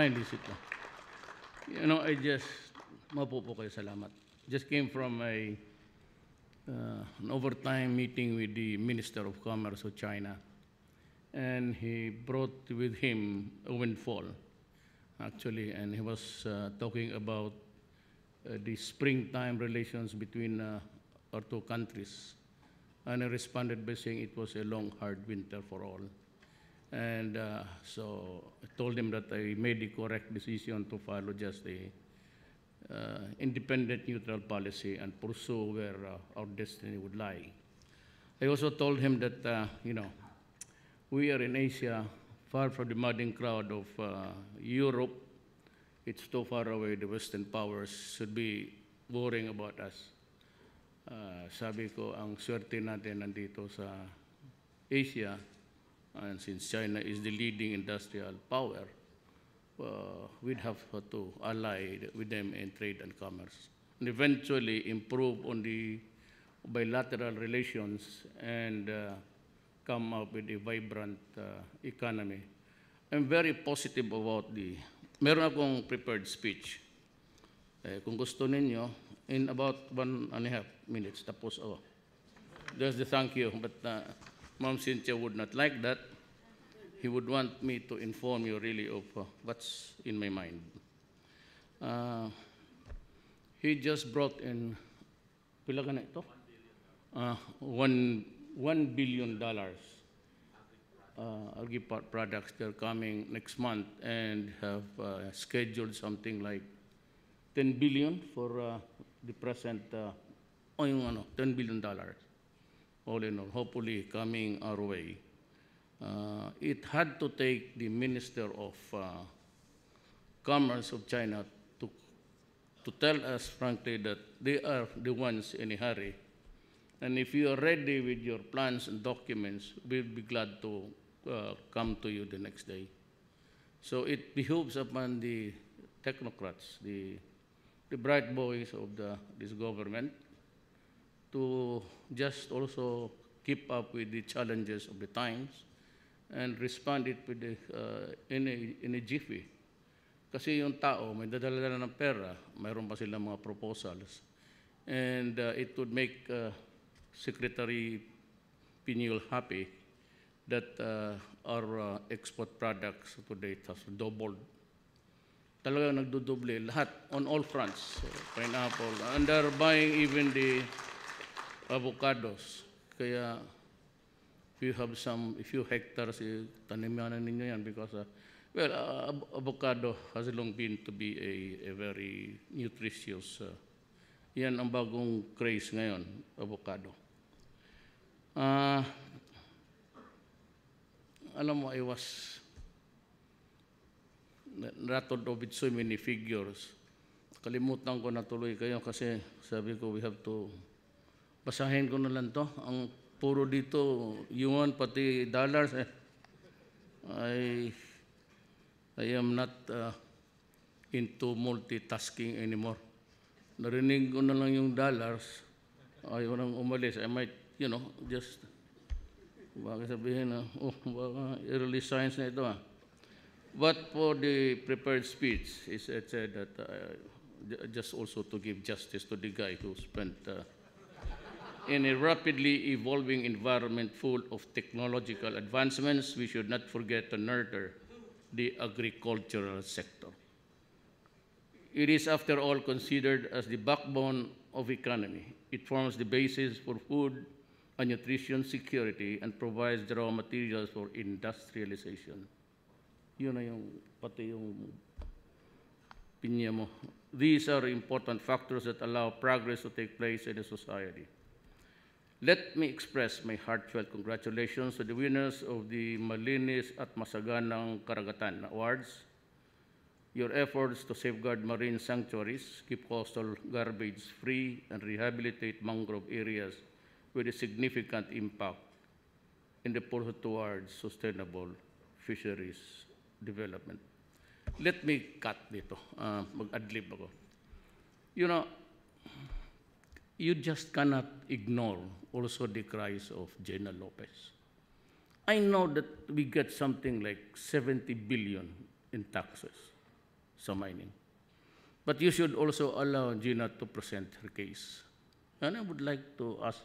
Kindly sit down. I just, mapo po kayo, salamat. Just came from an overtime meeting with the Minister of Commerce of China, and he brought with him a windfall, actually, and he was talking about the springtime relations between our two countries. And I responded by saying it was a long, hard winter for all. And so I told him that I made the correct decision to follow just a independent, neutral policy and pursue where our destiny would lie. I also told him that, we are in Asia, far from the madding crowd of Europe. It's too far away. The Western powers should be worrying about us. Sabi ko, ang swerte natin nandito sa Asia, and since China is the leading industrial power, we'd have to ally with them in trade and commerce, and eventually improve on the bilateral relations and come up with a vibrant economy. I'm very positive about meron akong prepared speech. Kung gusto ninyo, in about 1.5 minutes, tapos there's the thank you, but Ma'am Cynthia would not like that. He would want me to inform you really of what's in my mind. He just brought in, pila ka na ito? $1 billion agri-products. They're coming next month and have scheduled something like 10 billion for the present, $10 billion, all in all, hopefully coming our way. It had to take the Minister of Commerce of China to tell us frankly that they are the ones in a hurry. And if you are ready with your plans and documents, we'll be glad to come to you the next day. So it behooves upon the technocrats, the bright boys of this government, to just also keep up with the challenges of the times and respond it with in a jiffy. Kasi yung tao, may dadala ng pera, mayroon pa silang mga proposals. And it would make Secretary Piñol happy that our export products to date has doubled. Talaga nagdudoble lahat on all fronts. So, pineapple, and they're buying even the avocados. Kaya if you have a few hectares, taniman ninyo yan because, avocado has long been to be a very nutritious, yan ang bagong craze ngayon, avocado. Alam mo, I was rattled with so many figures. Kalimutan ko na tuloy kayo kasi sabi ko we have to, basahin ko na lang to. Ang puro dito, yuan pati dollars. I am not into multitasking anymore. Narinig ko na lang yung dollars. Ayaw nang umalis. I might, just, baka sabihin na, baka early science na ito. But for the prepared speech, it said that just also to give justice to the guy who spent in a rapidly evolving environment full of technological advancements, we should not forget to nurture the agricultural sector. It is, after all, considered as the backbone of economy. It forms the basis for food and nutrition security and provides the raw materials for industrialization. Yun na pati yung pinya mo. These are important factors that allow progress to take place in a society. Let me express my heartfelt congratulations to the winners of the Malinis at Masaganang Karagatan Awards. Your efforts to safeguard marine sanctuaries, keep coastal garbage free, and rehabilitate mangrove areas with a significant impact in the pursuit towards sustainable fisheries development. Let me cut dito. Mag-adlib ako. You just cannot ignore also the cries of Jenna Lopez. I know that we get something like 70 billion in taxes. sa mining. But you should also allow Gina to present her case. And I would like to ask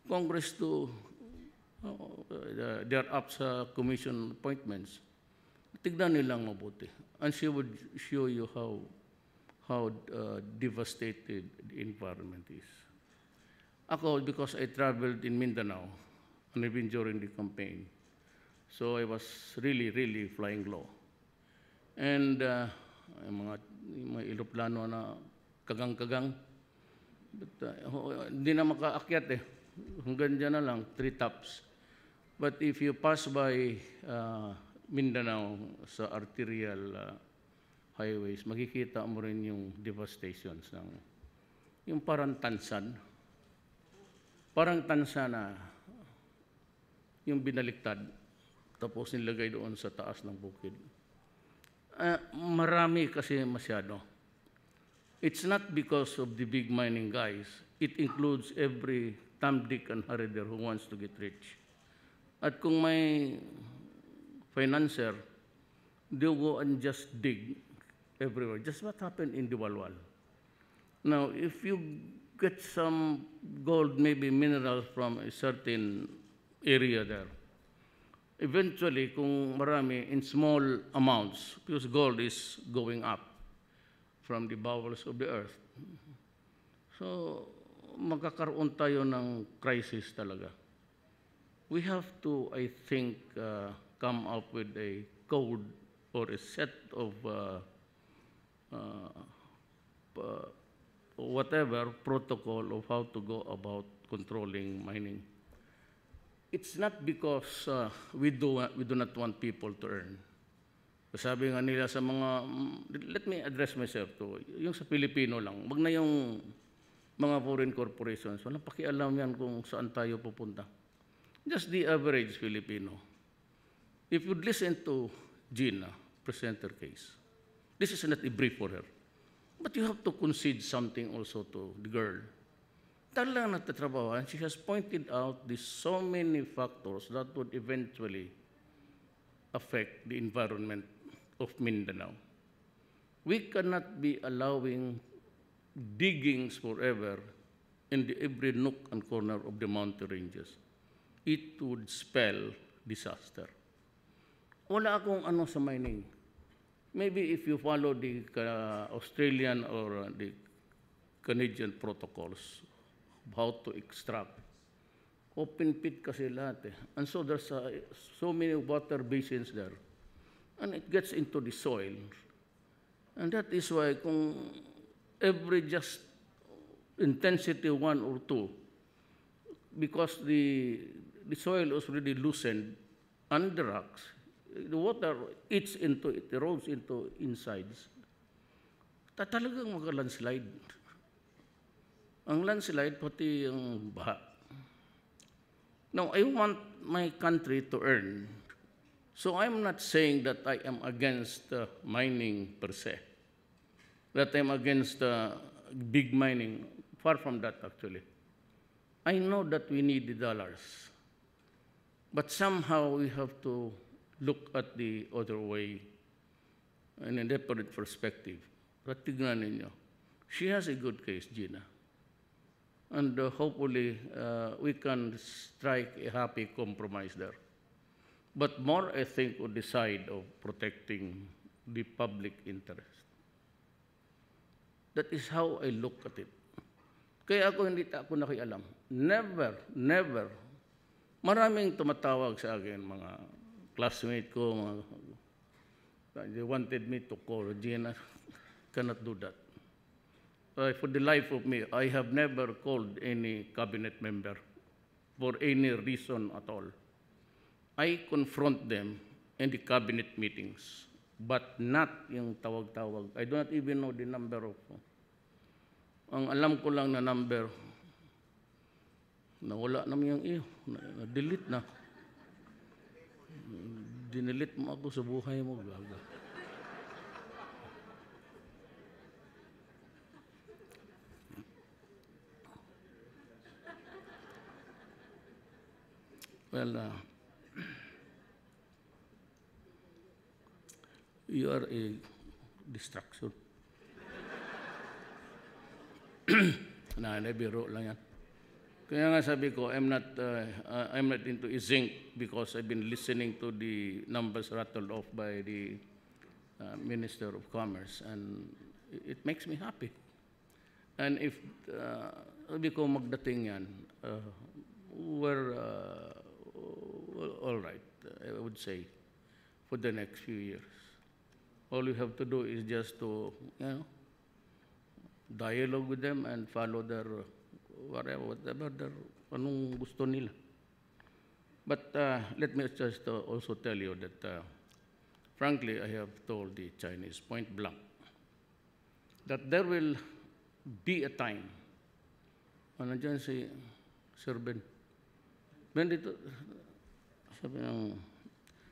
Congress to, their APSA commission appointments, tignan nilang mabuti. And she would show you how devastated the environment is. Ako, because I traveled in Mindanao, and even during the campaign, so I was really, really flying low. And yung mga eroplano na kagang-kagang, but hindi na makaakyat eh. Hanggang dyan na lang, 3 tops. But if you pass by Mindanao sa arterial highways, makikita mo rin yung devastations ng yung parang tansan. Parang tansan na yung binaliktad, tapos nilagay doon sa taas ng bukid. Marami kasi masyado. It's not because of the big mining guys. It includes every Tom, Dick, and Harry there who wants to get rich. At kung may financer, they'll go and just dig everywhere. Just what happened in Diwalwal. Now, if you get some gold, maybe minerals from a certain area there, eventually, kung marami, in small amounts, because gold is going up from the bowels of the earth. So, magkakaroon tayo ng crisis talaga. We have to, I think, come up with a code or a set of whatever protocol of how to go about controlling mining. It's not because we do not want people to earn. Sabi nga nila sa mga, let me address myself to, yung sa Pilipino lang, wag na yung mga foreign corporations, walang pakialam yan kung saan tayo pupunta. Just the average Filipino. If you'd listen to Gina present her case, this is not a brief for her, but you have to concede something also to the girl. Talagang nagtatrabaho, and she has pointed out the so many factors that would eventually affect the environment of Mindanao. We cannot be allowing diggings forever in every nook and corner of the mountain ranges. It would spell disaster. Wala akong ano sa mining. Maybe if you follow the Australian or the Canadian protocols, how to extract. Open pit kasi lahat eh. And so there's so many water basins there. And it gets into the soil. And that is why kung every just intensity 1 or 2, because the soil is already loosened and the rocks, the water eats into it, erodes into insides. Talagang mag-landslide. Ang landslide, pati yung baha. Now, I want my country to earn. So I'm not saying that I am against mining per se, that I'm against big mining. Far from that, actually. I know that we need the dollars. But somehow we have to look at the other way in a different perspective. But tignan ninyo. She has a good case, Gina. And hopefully, we can strike a happy compromise there. But more, I think, on the side of protecting the public interest. That is how I look at it. Kaya ako hindi ako nakialam. Never. Maraming tumatawag sa akin, mga classmate ko, they wanted me to call Gina. Cannot do that. For the life of me, I have never called any cabinet member for any reason at all. I confront them in the cabinet meetings, but not yung tawag-tawag. I do not even know the number of. Ang alam ko lang na number, nawala naman yung iyo, na-delete na. Dinilit mo ako sa buhay mo, gaga. Well, you are a distraction. Biro lang yan. Kaya nga sabi ko, I'm not into zinc because I've been listening to the numbers rattled off by the Minister of Commerce, and it makes me happy. And if sabi ko magdating yan, we're all right, I would say, for the next few years. All we have to do is just to, dialogue with them and follow their whatever their anong gusto nila. But let me just also tell you that, frankly, I have told the Chinese point blank that there will be a time, dyan si Sir Ben. Ben, dito, sabi ng,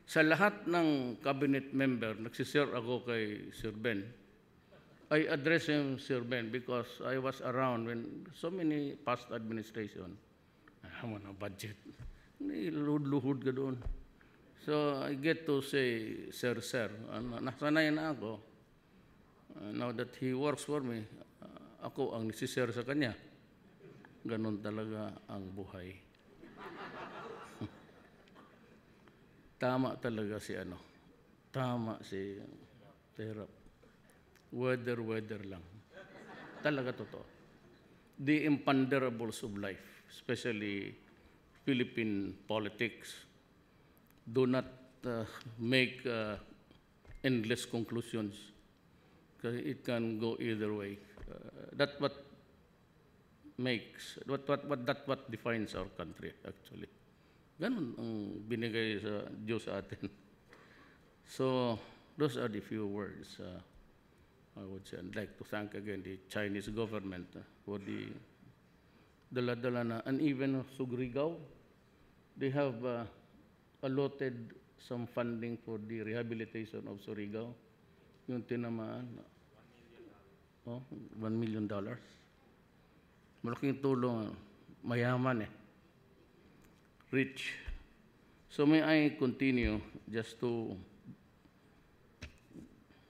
sa lahat ng cabinet member, nagsishare ako kay Sir Ben. I address him Sir Ben because I was around when so many past administration, ano budget, luhud-luhud ka doon. So I get to say, Sir, nasanay na ako. Now that he works for me, ako ang nisisir sa kanya. Ganon talaga ang buhay. Tama talaga si Tama si Terap. Weather lang. Talaga totoo. The imponderables of life, especially Philippine politics, do not make endless conclusions because it can go either way. That's what defines our country, actually. Ganun ang binigay sa Diyos sa atin. So, those are the few words I would say. I'd like to thank again the Chinese government for the dala-dala na, and even Surigao, they have allotted some funding for the rehabilitation of Surigao. Yung tinamaan, $1 million. Malaking tulong, mayaman rich. So may I continue just to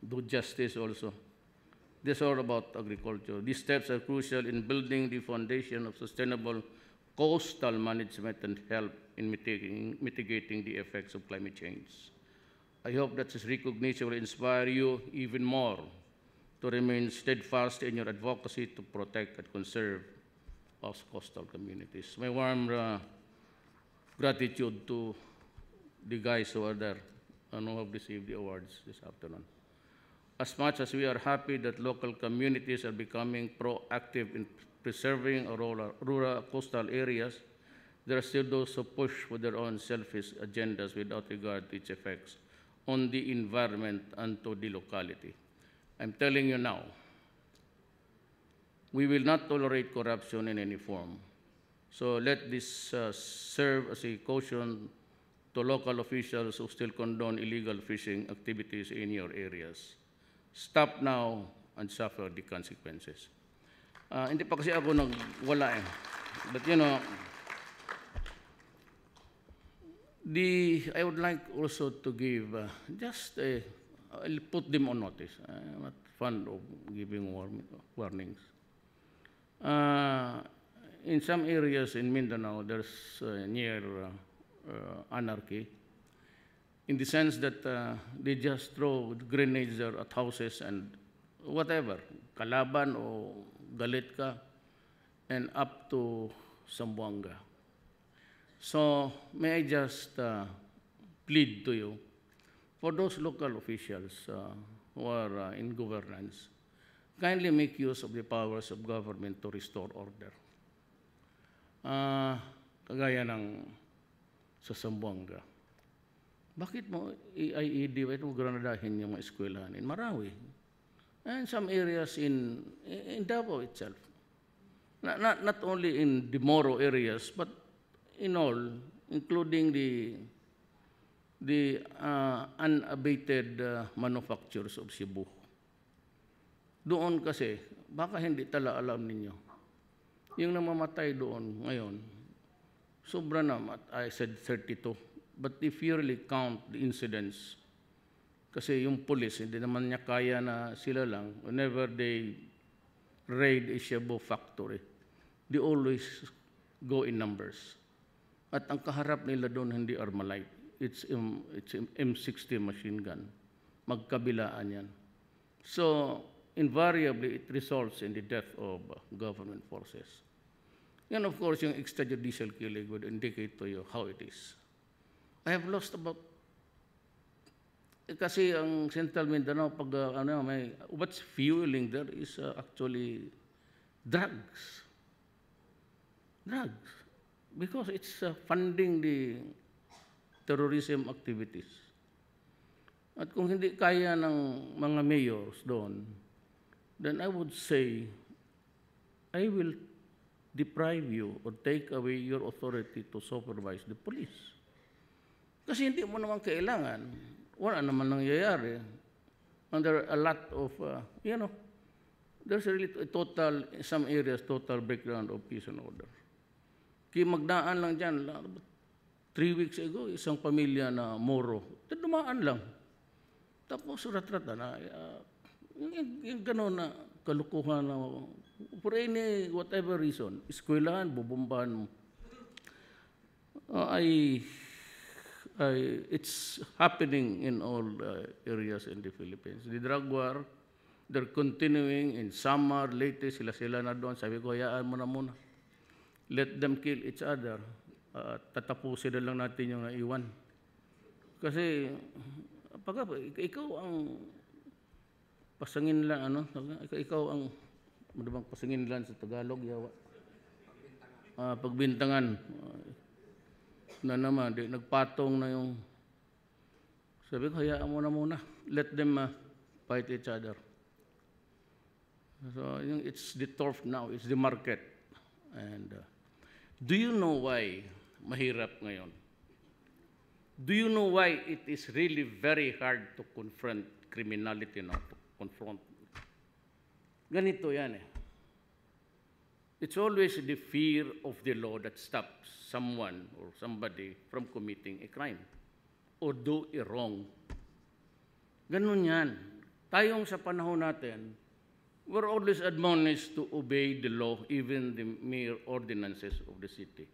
do justice also. This is all about agriculture. These steps are crucial in building the foundation of sustainable coastal management and help in mitigating the effects of climate change. I hope that this recognition will inspire you even more to remain steadfast in your advocacy to protect and conserve our coastal communities. My warm gratitude to the guys who are there and who have received the awards this afternoon. As much as we are happy that local communities are becoming proactive in preserving our rural coastal areas, there are still those who push for their own selfish agendas without regard to its effects on the environment and to the locality. I'm telling you now, we will not tolerate corruption in any form. So let this serve as a caution to local officials who still condone illegal fishing activities in your areas. Stop now and suffer the consequences. Hindi pa kasi ako nagwala But I would like also to give I'll put them on notice. I'm not fond of giving warnings. In some areas in Mindanao, there's near anarchy, in the sense that they just throw grenades there at houses and whatever, kalaban o galit ka, and up to Zamboanga. So may I just plead to you, for those local officials who are in governance, kindly make use of the powers of government to restore order. Kagaya ng sa Zamboanga. Bakit mo IED, bakit mo granadahin yung mga eskwelahan in Marawi? And some areas in Davao itself. Not only in the Moro areas, but in all, including the unabated manufacturers of Cebu. Doon kasi, baka hindi tala alam ninyo, yung namamatay doon ngayon, sobra na, I said 32. But if you really count the incidents Kasi yung police, hindi naman niya kaya na sila lang, whenever they raid a Shabu factory, they always go in numbers. At ang kaharap nila doon hindi Armalite. It's M60 machine gun. Magkabilaan yan. So, invariably, it results in the death of government forces. And of course, yung extrajudicial killing would indicate to you how it is. I have lost about kasi ang Central Mindanao, pag what's fueling there is actually drugs. Drugs. Because it's funding the terrorism activities. At kung hindi kaya ng mga mayors doon, then I would say, I will deprive you or take away your authority to supervise the police. Kasi hindi mo naman kailangan. Wala naman nangyayari. And there are a lot of, there's really in some areas, total breakdown of peace and order. Kaya magdaan lang dyan, 3 weeks ago, isang pamilya na Moro, dumaan lang. Tapos rat-rata na, yung gano'n na kalukuhan na, for any whatever reason, eskwelahan, bubumbahan mo. It's happening in all areas in the Philippines. The drug war, they're continuing in summer, latest, sila na doon. Sabi ko, hayaan mo na muna. Let them kill each other. Tatapusin na lang natin yung naiwan. Kasi, ikaw ang pasangin lang, ikaw ang, ano bang pasangin lang sa Tagalog, yawa? Pagbintangan. Na naman, nagpatong na yung, sabi ko, hayaan mo na muna. Let them fight each other. So, it's the turf now, it's the market. And do you know why mahirap ngayon? Do you know why it is really very hard to confront criminality now, to confront? Ganito yan eh. It's always the fear of the law that stops someone or somebody from committing a crime or do a wrong. Ganun yan. Tayong sa panahon natin, we're always admonished to obey the law, even the mere ordinances of the city.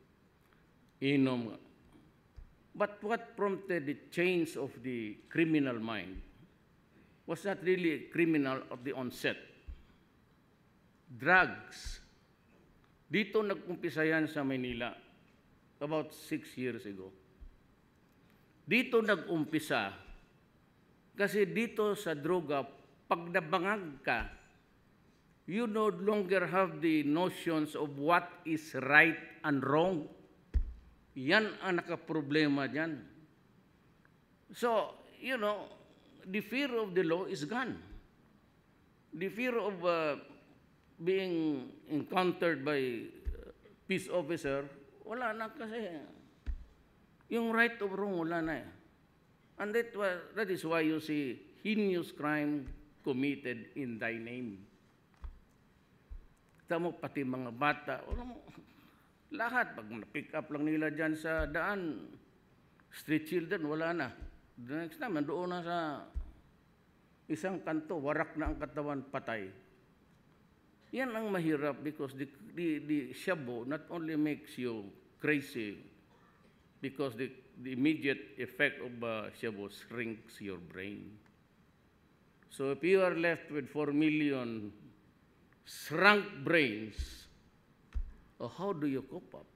Inom. But what prompted the change of the criminal mind was not really criminal at the onset. Drugs. Dito nag-umpisa yan sa Manila about 6 years ago. Dito nag-umpisa kasi dito sa droga, pag nabangag ka, you no longer have the notions of what is right and wrong. Yan ang nakaproblema dyan. So, the fear of the law is gone. The fear of being encountered by peace officer, wala na kasi. Yung right of wrong, wala na eh. And that is why you see heinous crime committed in thy name. Tamo pati mga bata, lahat, pag na-pick up lang nila dyan sa daan, street children, wala na. The next time, nandoon na sa isang kanto, warak na ang katawan, patay. Yan ang mahirap because the shabu not only makes you crazy because the immediate effect of shabu shrinks your brain. So if you are left with 4 million shrunk brains, how do you cope up?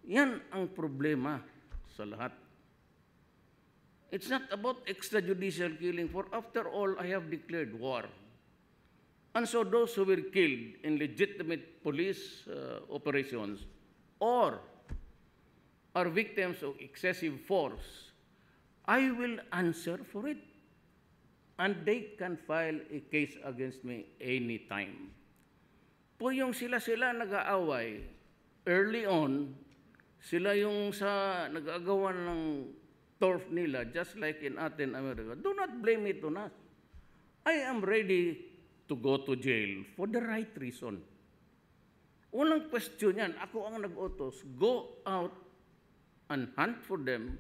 Yan ang problema sa lahat. It's not about extrajudicial killing, for after all, I have declared war. And so those who were killed in legitimate police operations or are victims of excessive force, I will answer for it. And they can file a case against me anytime. Po yung sila nag-aaway, early on, sila yung nag-agawa ng turf nila, just like in Athens, America. Do not blame it on us. I am ready to go to jail for the right reason. Walang question yan. Ako ang nag-utos. Go out and hunt for them.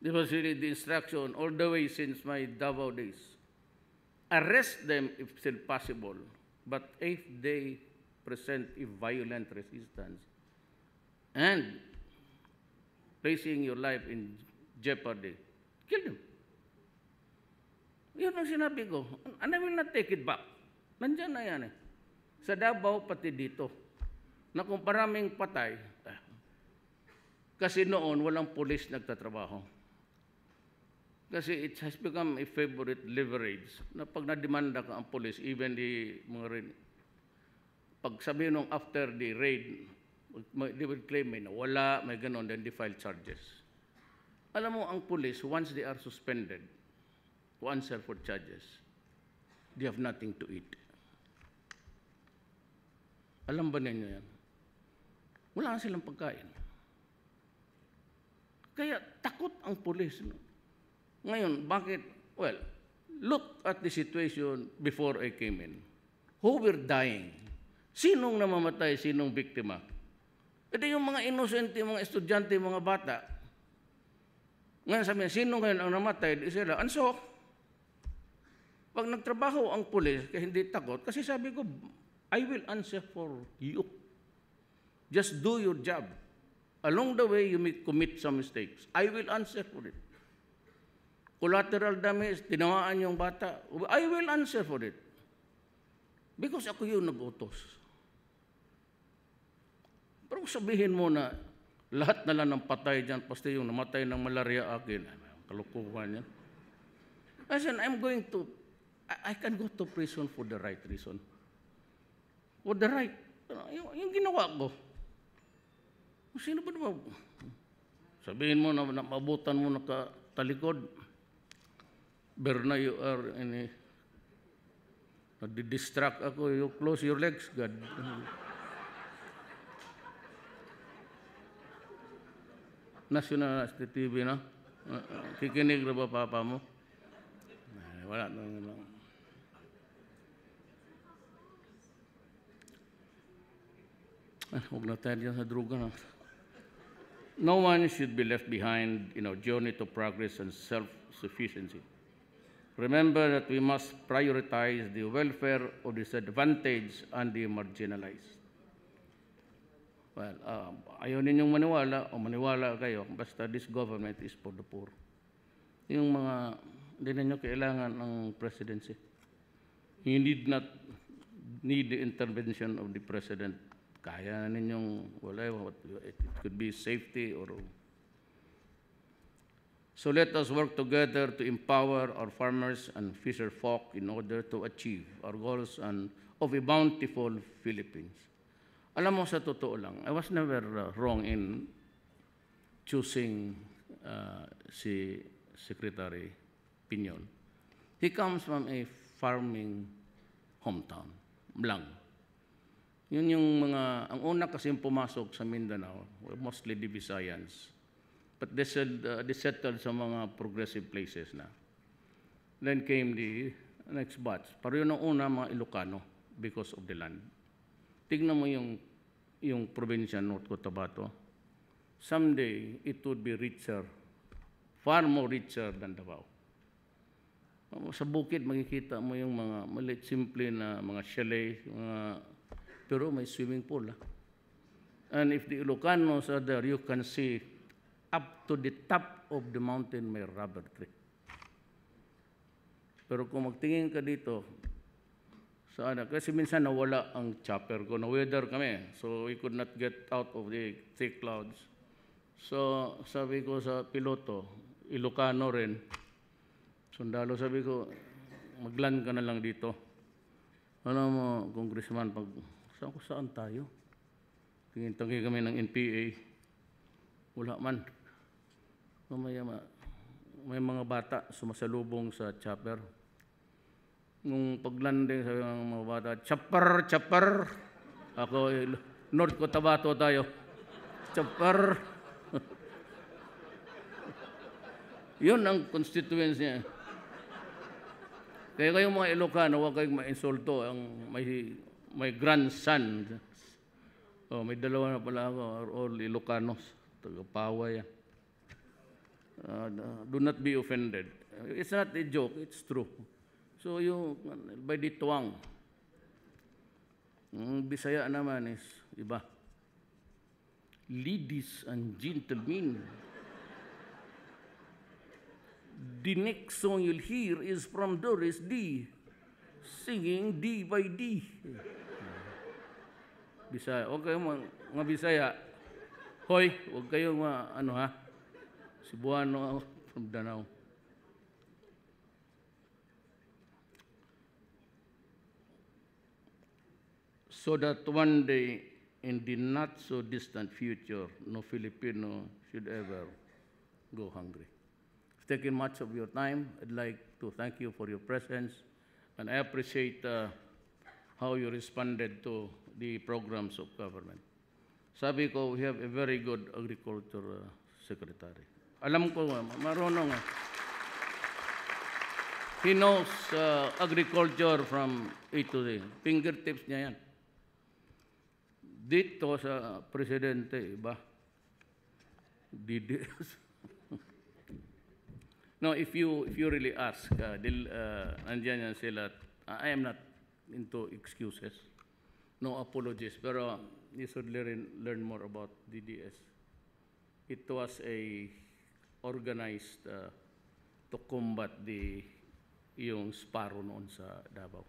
This was really the instruction all the way since my Davao days. Arrest them if still possible, but if they present a violent resistance and placing your life in jeopardy, kill them. Yun ang sinabi ko. And I will not take it back. Nandyan na yan eh. Sa Davao, pati dito. Na kung maraming patay, kasi noon, walang pulis nagtatrabaho. Kasi it has become a favorite leverage na pag nademanda ka ang pulis, even the mga pag sabi nung after the raid, they will claim may nawala, may ganon, then they file charges. Alam mo, ang pulis, once they are suspended to answer for charges, they have nothing to eat. Alam ba ninyo yan? Wala silang pagkain. Kaya takot ang pulis. No? Ngayon, bakit? Well, look at the situation before I came in. Who were dying? Sinong namamatay? Sinong biktima? Ito yung mga inosente, mga estudyante, mga bata. Ngayon sabi niya, sino ngayon ang namatay? Di sila, anso. Pag nagtrabaho ang pulis, kaya hindi takot, kasi sabi ko, I will answer for you. Just do your job. Along the way, you may commit some mistakes. I will answer for it. Collateral damage, tinawaan yung bata, I will answer for it. Because ako yung nag-utos. Pero sabihin mo na lahat na lang ng patay dyan, basta yung namatay ng malaria akin, kalukuhan yan. I said, I can go to prison for the right reason. For the right, yung ginawa ko. Sino ba naman? Sabihin mo na mabutan mo nakatalikod. Berna, you are nadidistract ako. You close your legs, God. National TV na. Kikinig na ba papa mo? Wala na lang. Huwag na tayo dyan sa droga na. No one should be left behind in our journey to progress and self-sufficiency. Remember that we must prioritize the welfare of the disadvantaged and the marginalized. Well, ayaw ninyong maniwala o maniwala kayo, basta this government is for the poor. Yung mga, hindi ninyo kailangan ng presidency. You need not need the intervention of the president. Kaya ninyong, it could be safety or... So let us work together to empower our farmers and fisher folk in order to achieve our goals of a bountiful Philippines. Alam mo, sa totoo lang, I was never wrong in choosing si Secretary Piñon. He comes from a farming hometown, Blang. Yun yung mga, ang una kasing pumasok sa Mindanao, mostly the Visayans. But they settled sa mga progressive places na. Then came the next batch. Pero yun ang una, mga Ilocano, because of the land. Tignan mo yung probinsya, North Cotabato. Someday, it would be richer, far more richer than Davao. Sa bukid, makikita mo yung mga maliit, simple na mga chalet, pero may swimming pool. And if the Ilocanos are there, you can see up to the top of the mountain may rubber tree. Pero kung magtingin ka dito, kasi minsan nawala ang chopper ko, na-weather kami, so we could not get out of the thick clouds. So sabi ko sa piloto, Ilocano rin, sundalo, sabi ko, magland ka na lang dito. Alam mo, Congressman, saan tayo? Tingin-tangi kami ng NPA. Wala man. May mga bata sumasalubong sa chopper. Nung paglanding sa mga bata, chopper! Ako, North Cotabato tayo. Chopper! Yun ang constituency niya. Kaya kayong mga Ilocano, huwag kayong ma-insulto. May grandson. May dalawa na pala ako, all Ilocanos. Taga-Pawa yan. Do not be offended. It's not a joke, it's true. So yung by the tuwang, Bisaya naman is iba. Ladies and gentlemen, the next song you'll hear is from Doris D, singing D by D. Bisaya. Huwag kayong mga Bisaya. Hoy, huwag kayong Cebuano from Danau. So that one day, in the not so distant future, no Filipino should ever go hungry. I've taken much of your time. I'd like to thank you for your presence, and I appreciate how you responded to the programs of government. Sabi ko, we have a very good agriculture secretary. Alam ko, marunong. He knows agriculture from A to Z. Fingertips niya yan. Dito sa presidente, iba. DDS. No, if you really ask, nandiyan yan sila. I am not into excuses. No apologies. Pero you should learn more about DDS. It was a organized to combat yung Sparrow noon sa Davao.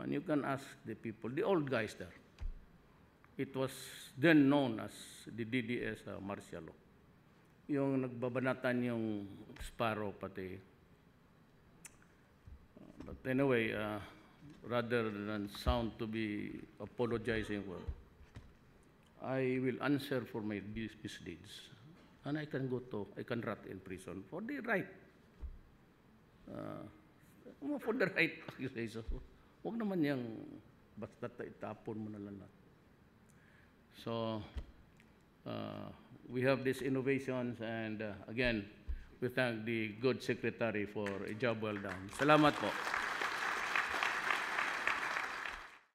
And you can ask the people, the old guys there. It was then known as the DDS martial law. Yung nagbabanatan yung Sparrow pati. But anyway, rather than sound to be apologizing for, I will answer for my misdeeds. And I can rot in prison for the right. For the right accusation. Huwag naman yung basta itapon mo na lang. So, we have these innovations, and again, we thank the good secretary for a job well done. Salamat po.